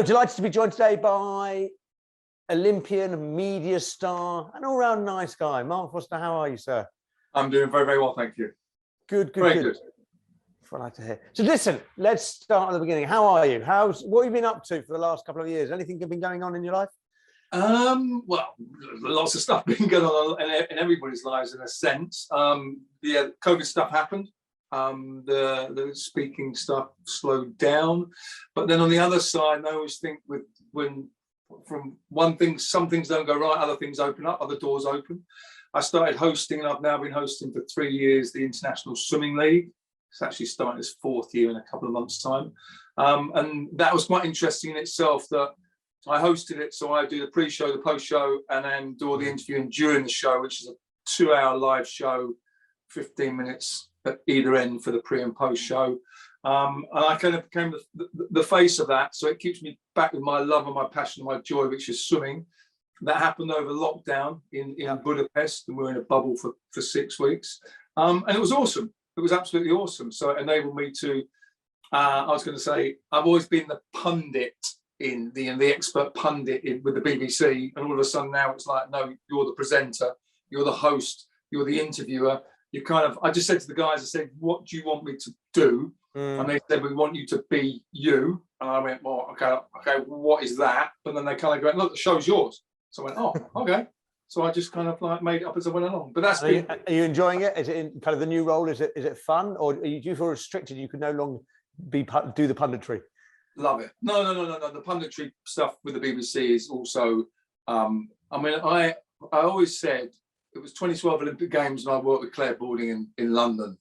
So delighted to be joined today by Olympian, media star, and all-round nice guy, Mark Foster. How are you, sir? I'm doing very, very well, thank you. Good. Very good. That's what I like to hear. So listen, let's start at the beginning. How are you? What have you been up to for the last couple of years? Anything been going on in your life? Well, lots of stuff been going on in everybody's lives in a sense. The COVID stuff happened. The speaking stuff slowed down, but then on the other side, I always think when from one thing, some things don't go right, other things open up, other doors open. I started hosting, and I've now been hosting for 3 years, the International Swimming League. It's actually starting its 4th year in a couple of months' time, and that was quite interesting in itself. That I hosted it, so I do the pre-show, the post-show, and then do all the interviewing during the show, which is a 2-hour live show, 15 minutes at either end for the pre and post show. And I kind of became the face of that. So it keeps me back with my love and my passion and my joy, which is swimming. That happened over lockdown in Budapest, and we were in a bubble for 6 weeks. And it was awesome. It was absolutely awesome. So it enabled me to, I was going to say, I've always been the pundit the expert pundit with the BBC. And all of a sudden now it's like, no, you're the presenter, you're the host, you're the interviewer. You kind of, I just said to the guys, I said, what do you want me to do? And they said, we want you to be you. And I went, well, okay, what is that? But then they kind of go, look, the show's yours. So I went, oh, okay. So I just kind of like made it up as I went along. But that's been... Are you enjoying it? Is it in kind of the new role? Is it fun? Or do you feel restricted? You can no longer do the punditry? Love it. No. The punditry stuff with the BBC is also, I mean, I always said, it was 2012 Olympic Games, and I worked with Claire Balding in London.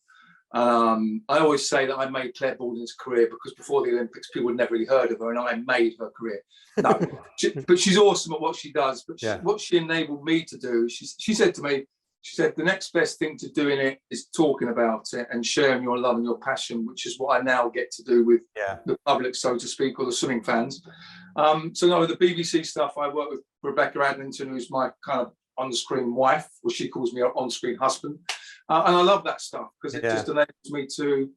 I always say that I made Claire Balding's career, because before the Olympics, people had never really heard of her, and I made her career. No, but she's awesome at what she does. But what she enabled me to do, she said to me, she said, the next best thing to doing it is talking about it and sharing your love and your passion, which is what I now get to do with the public, so to speak, or the swimming fans. So no, the BBC stuff, I work with Rebecca Adlington, who's my kind of on-screen wife, or she calls me her on-screen husband, and I love that stuff because it just enables me to.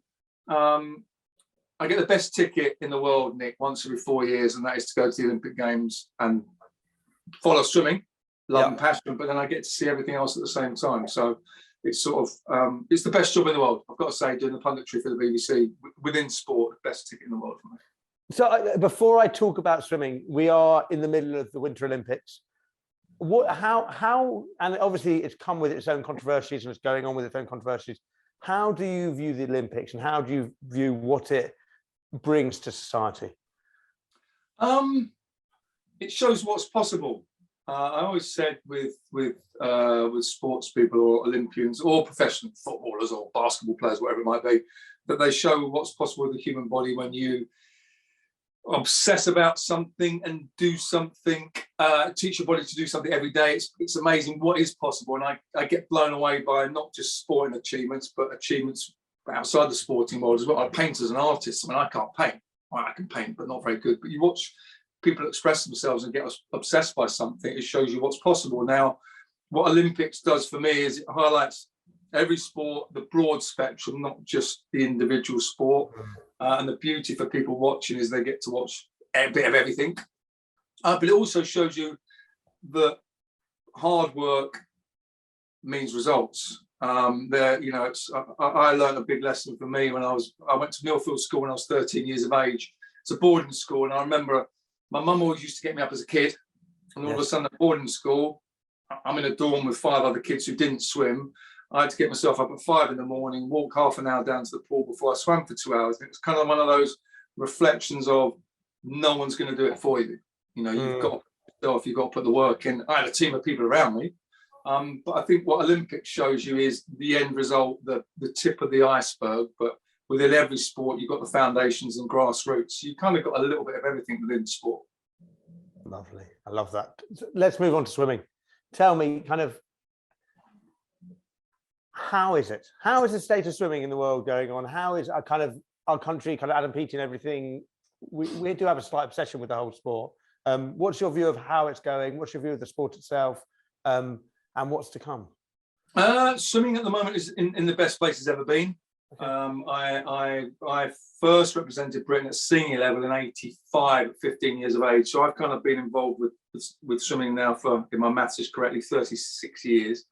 I get the best ticket in the world, Nick, once every 4 years, and that is to go to the Olympic Games and follow swimming, love and passion. But then I get to see everything else at the same time. So it's sort of it's the best job in the world. I've got to say, doing the punditry for the BBC within sport, the best ticket in the world for me. So before I talk about swimming, we are in the middle of the Winter Olympics. How, and obviously it's come with its own controversies, and it's going on with its own controversies. How do you view the Olympics, and how do you view what it brings to society? It shows what's possible. I always said with sports people or Olympians or professional footballers or basketball players, whatever it might be, that they show what's possible with the human body when you obsess about something and do something, teach your body to do something every day. It's amazing what is possible, and I get blown away by not just sporting achievements, but achievements outside the sporting world as well. I paint as an artist. I mean, I can't paint. Well, I can paint, but not very good. But you watch people express themselves and get obsessed by something, it shows you what's possible. Now, what Olympics does for me is it highlights every sport, the broad spectrum, not just the individual sport. And the beauty for people watching is they get to watch a bit of everything. But it also shows you that hard work means results. I learned a big lesson for me when I went to Millfield School when I was 13 years of age. It's a boarding school, and I remember my mum always used to get me up as a kid, and all of a sudden at boarding school, I'm in a dorm with 5 other kids who didn't swim. I had to get myself up at 5 in the morning, walk half an hour down to the pool before I swam for 2 hours. And it was kind of one of those reflections of no one's going to do it for you. You know, you've got to put the work in. I had a team of people around me. But I think what Olympics shows you is the end result, the tip of the iceberg. But within every sport, you've got the foundations and grassroots. You kind of got a little bit of everything within sport. Lovely. I love that. Let's move on to swimming. Tell me, kind of, how is it? How is the state of swimming in the world going on? How is our country, kind of Adam Peaty and everything? We do have a slight obsession with the whole sport. What's your view of how it's going? What's your view of the sport itself? And what's to come? Swimming at the moment is in the best place it's ever been. I first represented Britain at senior level in '85 at 15 years of age. So I've kind of been involved with swimming now for, if my maths is correctly, 36 years.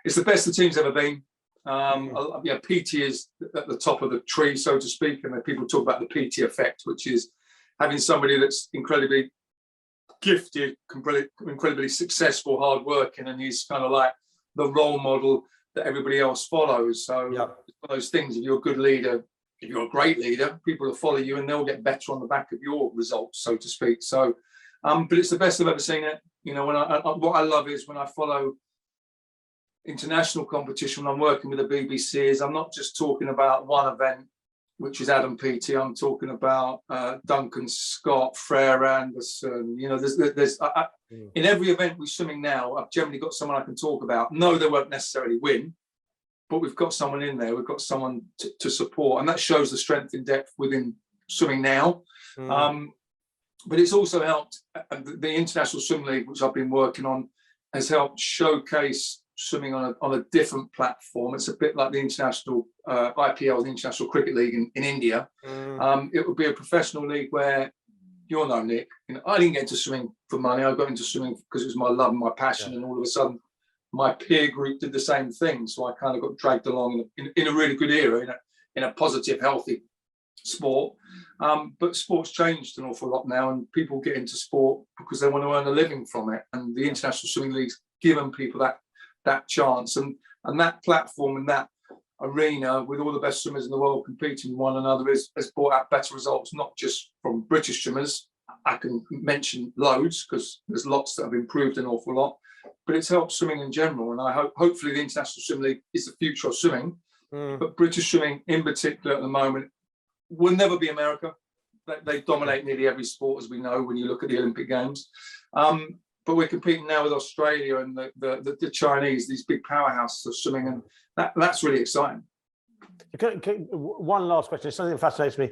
It's the best the team's ever been. Yeah, PT is at the top of the tree, so to speak, and then people talk about the PT effect, which is having somebody that's incredibly gifted, incredibly successful, hardworking, and he's kind of like the role model that everybody else follows. So Yeah. it's one of those things, if you're a good leader, if you're a great leader, people will follow you and they'll get better on the back of your results, so to speak. So, but it's the best I've ever seen it. You know, what I love is when I follow international competition, when I'm working with the BBC, is I'm not just talking about one event, which is Adam PT. I'm talking about Duncan Scott, Frere Anderson. You know, there's in every event we're swimming now, I've generally got someone I can talk about. No, they won't necessarily win, but we've got someone in there. We've got someone to support, and that shows the strength and depth within swimming now. But it's also helped, the International Swim League, which I've been working on, has helped showcase swimming on a different platform. It's a bit like the international IPL, the International Cricket League in India. It would be a professional league where, you'll know, Nick, you know, I didn't get into swimming for money. I got into swimming because it was my love and my passion, and all of a sudden my peer group did the same thing. So I kind of got dragged along in a really good era, in a positive, healthy sport. But sport's changed an awful lot now, and people get into sport because they want to earn a living from it. And the International Swimming League's given people that chance, and that platform and that arena with all the best swimmers in the world competing with one another has brought out better results, not just from British swimmers. I can mention loads because there's lots that have improved an awful lot, but it's helped swimming in general. And I hopefully the International Swim League is the future of swimming, but British swimming in particular at the moment will never be America. They dominate nearly every sport, as we know when you look at the Olympic Games. But we're competing now with Australia and the Chinese, these big powerhouses of swimming, and that's really exciting. One last question, it's something that fascinates me.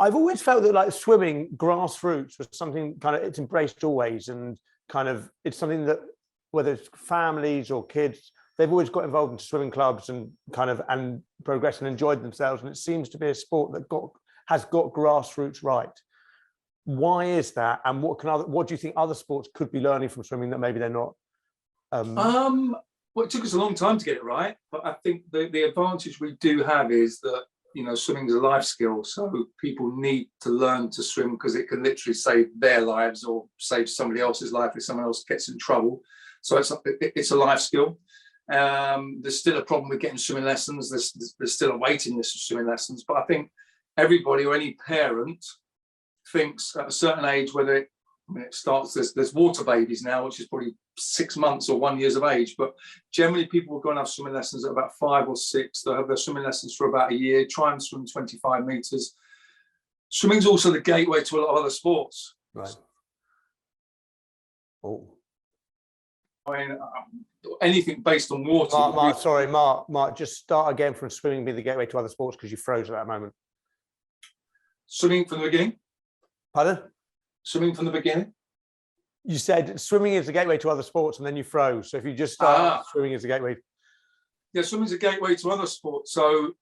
I've always felt that like swimming, grassroots was something kind of, it's embraced always, and kind of it's something that whether it's families or kids, they've always got involved in swimming clubs and kind of and progressed and enjoyed themselves. And it seems to be a sport that has got grassroots right. Why is that? And what do you think other sports could be learning from swimming that maybe they're not? Well, it took us a long time to get it right, but I think the advantage we do have is that, you know, swimming is a life skill. So people need to learn to swim because it can literally save their lives or save somebody else's life if someone else gets in trouble. So it's a life skill. There's still a problem with getting swimming lessons. There's still a waiting list for swimming lessons. But I think everybody or any parent thinks at a certain age, whether it starts, there's water babies now, which is probably 6 months or 1 year of age, but generally people will go and have swimming lessons at about 5 or 6. They'll have their swimming lessons for about a year, try and swim 25 meters. Swimming's also the gateway to a lot of other sports. Right. Oh. I mean, anything based on water. Mark, just start again from swimming being the gateway to other sports, because you froze at that moment. Swimming from the beginning? Pardon? Swimming from the beginning? You said swimming is the gateway to other sports, and then you froze. So if you just start, swimming is the gateway. Yeah, swimming is a gateway to other sports. So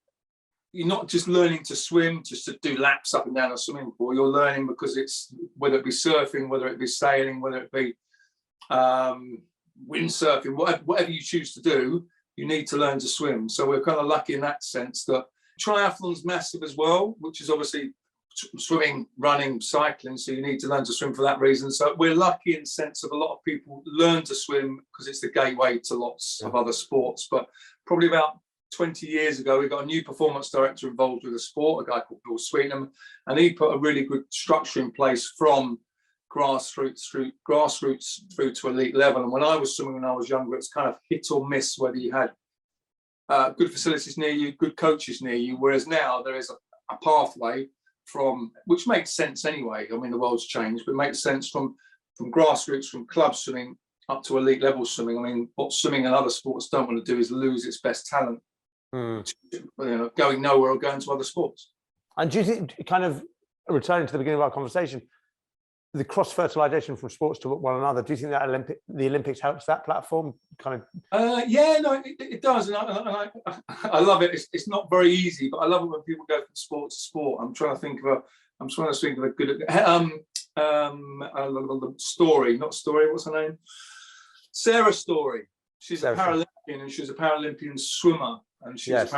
you're not just learning to swim just to do laps up and down a swimming pool. You're learning because it's, whether it be surfing, whether it be sailing, whether it be windsurfing, whatever you choose to do, you need to learn to swim. So we're kind of lucky in that sense that triathlon's massive as well, which is obviously swimming, running, cycling, so you need to learn to swim for that reason. So we're lucky in the sense of a lot of people learn to swim because it's the gateway to lots of other sports. But probably about 20 years ago, we got a new performance director involved with the sport, a guy called Bill Sweetenham, and he put a really good structure in place from grassroots through to elite level. And when I was swimming when I was younger, it's kind of hit or miss whether you had good facilities near you, good coaches near you, whereas now there is a pathway from, which makes sense anyway. I mean, the world's changed, but it makes sense from grassroots, from club swimming up to elite level swimming. I mean, what swimming and other sports don't want to do is lose its best talent, going nowhere or going to other sports. And do you think, kind of returning to the beginning of our conversation, the cross fertilization from sports to one another, do you think that the Olympics helps that platform kind of? Yeah, no, it does, and I love it. It's not very easy, but I love it when people go from sport to sport. I'm trying to think of a good Story, not Story. What's her name? Sarah Story. She's a Paralympian, and she was a Paralympian swimmer, and she was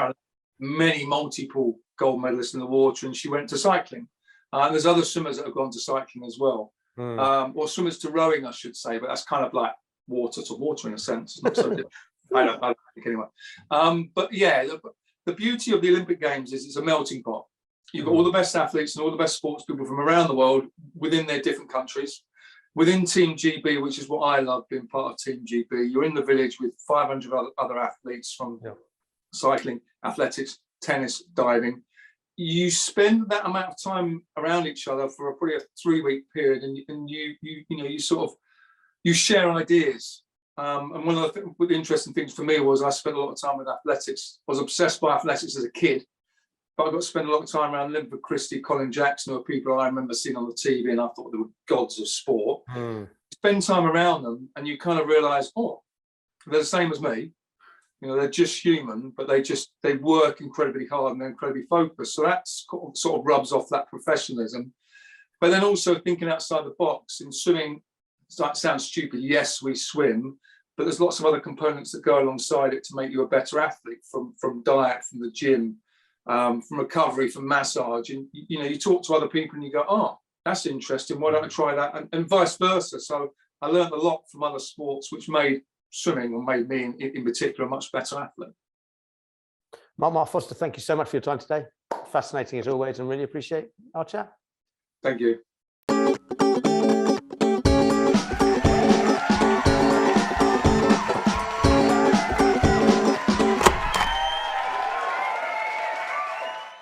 many multiple gold medalists in the water, and she went to cycling. And there's other swimmers that have gone to cycling as well, or swimmers to rowing, I should say, but that's kind of like water to water in a sense. It's not so different. I don't think anyway. But yeah, the beauty of the Olympic Games is it's a melting pot. You've got all the best athletes and all the best sports people from around the world within their different countries. Within Team GB, which is what I love, being part of Team GB, you're in the village with 500 other athletes from cycling, athletics, tennis, diving. You spend that amount of time around each other for probably a 3-week period, and you share ideas. And one of the interesting things for me was I spent a lot of time with athletics. I was obsessed by athletics as a kid, but I got to spend a lot of time around Liverpool Christie, Colin Jackson, who are people I remember seeing on the TV, and I thought they were gods of sport. Spend time around them, and you kind of realise, oh, they're the same as me. You know, they're just human, but they work incredibly hard and they're incredibly focused. So that sort of rubs off that professionalism. But then also thinking outside the box in swimming. It sounds stupid. Yes, we swim, but there's lots of other components that go alongside it to make you a better athlete. From diet, from the gym, from recovery, from massage. And you talk to other people and you go, oh, that's interesting. Why don't I try that? And vice versa. So I learned a lot from other sports, which made swimming, or made me in particular, a much better athlete. Mark Foster, thank you so much for your time today. Fascinating as always, and really appreciate our chat. Thank you.